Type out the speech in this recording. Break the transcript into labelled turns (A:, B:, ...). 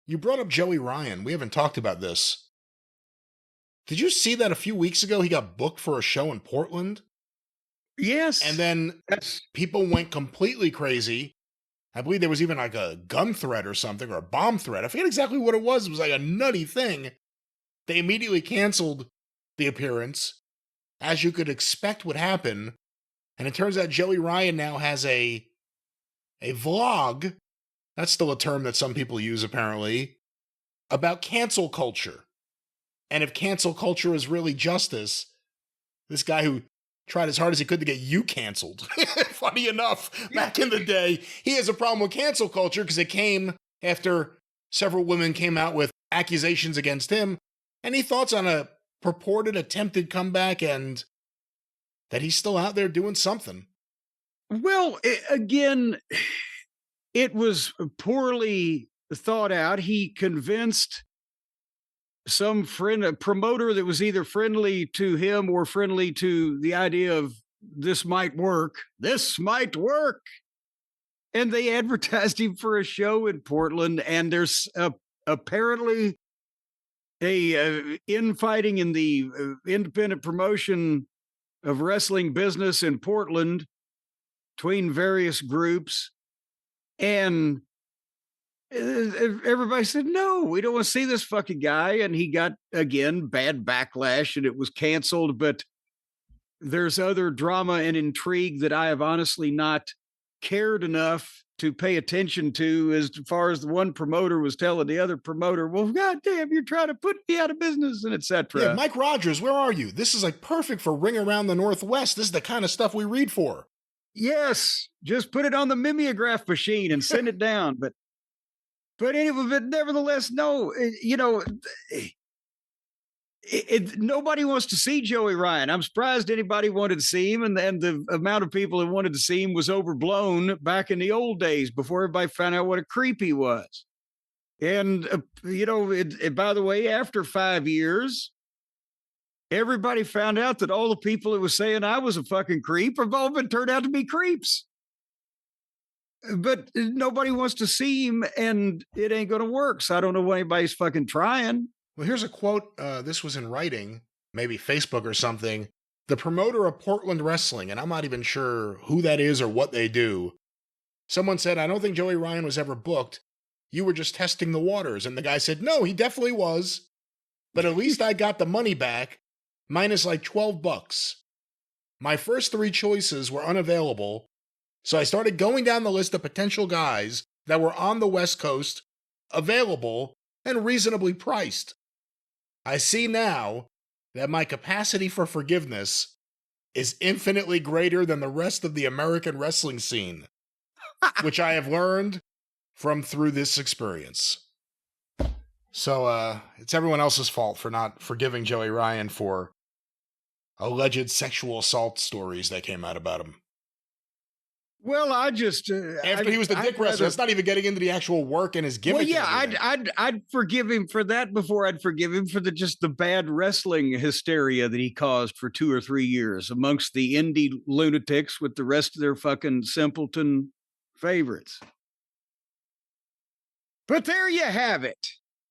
A: You brought up Joey Ryan. We haven't talked about this. Did you see that a few weeks ago he got booked for a show in Portland?
B: Yes.
A: And then people went completely crazy. I believe there was even like a gun threat or something, or a bomb threat. I forget exactly what it was. It was like a nutty thing. They immediately canceled the appearance, as you could expect would happen. And it turns out Joey Ryan now has a vlog. That's still a term that some people use, apparently, about cancel culture. And if cancel culture is really justice, this guy who tried as hard as he could to get you canceled. Funny enough, back in the day, he has a problem with cancel culture because it came after several women came out with accusations against him. Any thoughts on a purported attempted comeback and that he's still out there doing something?
B: Well, again, it was poorly thought out. He convinced some friend, a promoter that was either friendly to him or friendly to the idea of this might work. This might work. And they advertised him for a show in Portland. And there's apparently a infighting in the independent promotion of wrestling business in Portland between various groups. And everybody said, no, we don't want to see this fucking guy. And he got, again, bad backlash and it was canceled. But there's other drama and intrigue that I have honestly not cared enough to pay attention to, as far as the one promoter was telling the other promoter, well, goddamn, you're trying to put me out of business and etc.
A: Yeah, Mike Rogers, where are you? This is like perfect for Ring Around the Northwest. This is the kind of stuff we read for.
B: Yes, just put it on the mimeograph machine and send it down. But anyway, but nevertheless, no, nobody wants to see Joey Ryan. I'm surprised anybody wanted to see him, and the amount of people that wanted to see him was overblown back in the old days before everybody found out what a creep he was. And by the way, after 5 years, everybody found out that all the people that was saying I was a fucking creep have all been turned out to be creeps. But nobody wants to see him, and it ain't going to work. So I don't know why anybody's fucking trying.
A: Well, here's a quote. This was in writing, maybe Facebook or something. The promoter of Portland Wrestling, and I'm not even sure who that is or what they do. Someone said, I don't think Joey Ryan was ever booked. You were just testing the waters. And the guy said, no, he definitely was. But at least I got the money back, minus like $12. My first 3 choices were unavailable. So I started going down the list of potential guys that were on the West Coast, available, and reasonably priced. I see now that my capacity for forgiveness is infinitely greater than the rest of the American wrestling scene, which I have learned through this experience. So it's everyone else's fault for not forgiving Joey Ryan for alleged sexual assault stories that came out about him.
B: Well, I just
A: after he was the dick wrestler, it's not even getting into the actual work and his gimmick.
B: Well, yeah, I'd forgive him for that before I'd forgive him for the bad wrestling hysteria that he caused for 2 or 3 years amongst the indie lunatics with the rest of their fucking simpleton favorites. But there you have it.